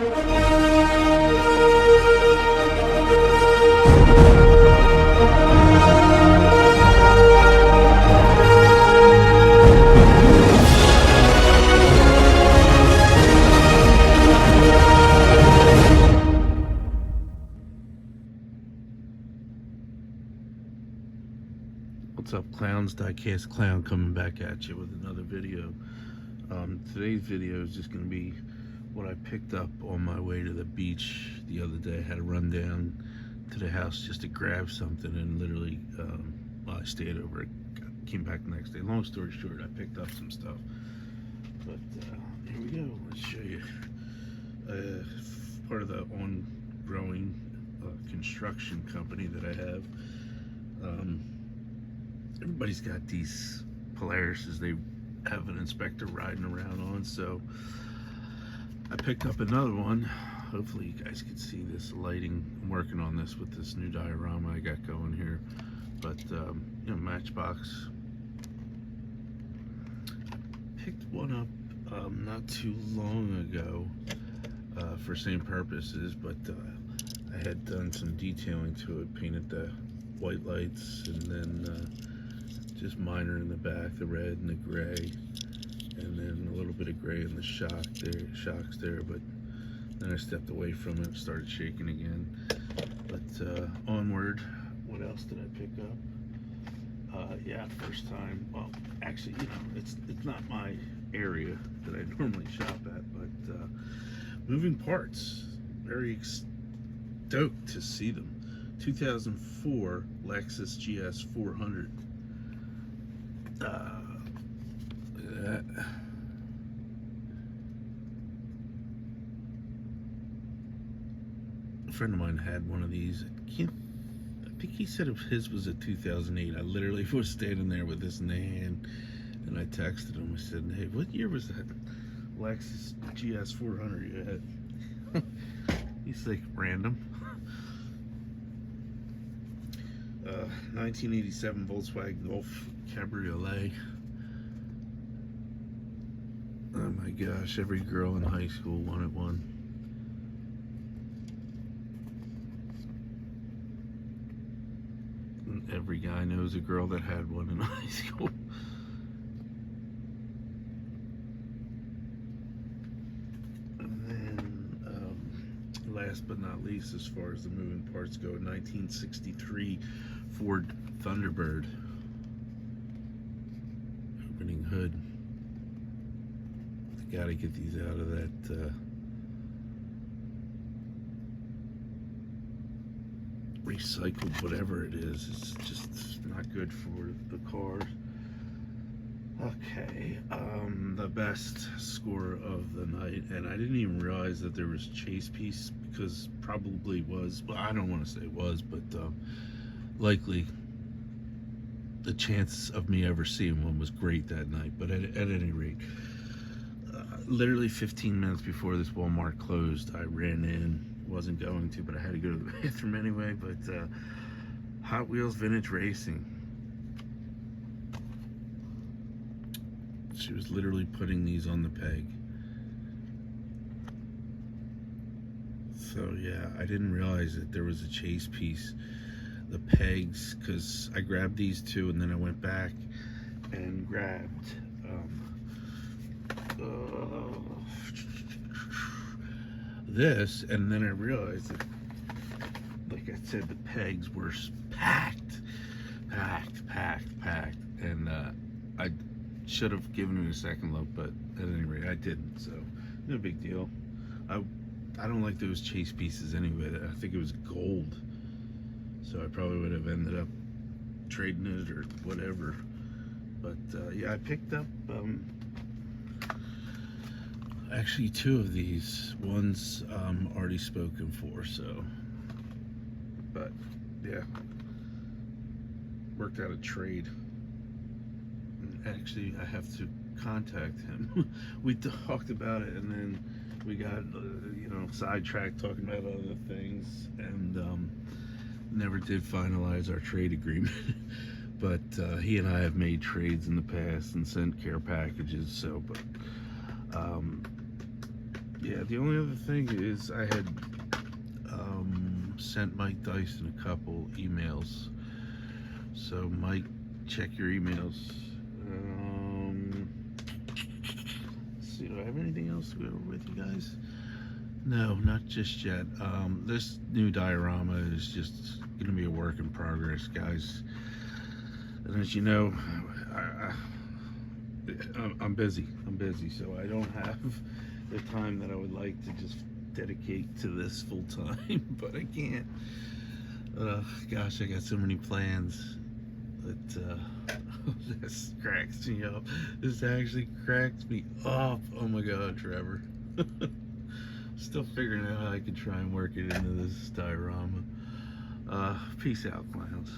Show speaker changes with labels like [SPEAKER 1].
[SPEAKER 1] What's up, clowns? Diecast Clown coming back at you with another video. Today's video is just going to be what I picked up on my way to the beach the other day. I had to run down to the house just to grab something, and literally, I stayed over, came back the next day. Long story short, I picked up some stuff. But here we go. Let's show you. Part of the ongoing construction company that I have. Everybody's got these Polarises they have an inspector riding around on, so I picked up another one. Hopefully you guys can see this lighting. I'm working on this with this new diorama I got going here, but you know, Matchbox. Picked one up not too long ago for same purposes, but I had done some detailing to it, painted the white lights, and then just minor in the back, the red and the gray, and then a little bit of gray in the shocks there, but then I stepped away from it and started shaking again. But onward. What else did I pick up? Yeah, first time, well, actually, you know, it's not my area that I normally shop at, but moving parts. Very stoked to see them. 2004 Lexus GS 400. Look at that. A friend of mine had one of these. I think he said his was a 2008. I literally was standing there with this in the hand, and I texted him. I said, "Hey, what year was that Lexus GS 400 you had?" He's like, "Random." 1987 Volkswagen Golf Cabriolet. Oh my gosh, every girl in high school wanted one. And every guy knows a girl that had one in high school. And then, last but not least, as far as the moving parts go, 1963 Ford Thunderbird. Opening hood. I gotta get these out of that recycled whatever it is. It's just not good for the car. Okay, the best score of the night, and I didn't even realize that there was chase piece, because probably was, well, I don't want to say was, but likely the chance of me ever seeing one was great that night. But at any rate, literally 15 minutes before this Walmart closed, I ran in. Wasn't going to, but I had to go to the bathroom anyway. But Hot Wheels Vintage Racing. She was literally putting these on the peg. So yeah, I didn't realize that there was a chase piece. The pegs, because I grabbed these two and then I went back and grabbed this, and then I realized that, like I said, the pegs were packed, and I should have given it a second look, but at any rate I didn't, so no big deal. I don't like those chase pieces anyway. I think it was gold, so I probably would have ended up trading it or whatever. But yeah, I picked up actually two of these. One's already spoken for, so, but yeah, worked out a trade. And actually, I have to contact him. We talked about it, and then we got you know, sidetracked talking about other things, and never did finalize our trade agreement. But he and I have made trades in the past and sent care packages, so, but Yeah, the only other thing is I had sent Mike Dyson a couple emails. So, Mike, check your emails. Let's see, do I have anything else to go over with you guys? No, not just yet. This new diorama is just going to be a work in progress, guys. And as you know, I'm busy. So I don't have the time that I would like to just dedicate to this full time, but I can't. Gosh, I got so many plans that this cracks me up. This actually cracks me up. Oh my God, Trevor. Still figuring out how I could try and work it into this diorama. Peace out, clowns.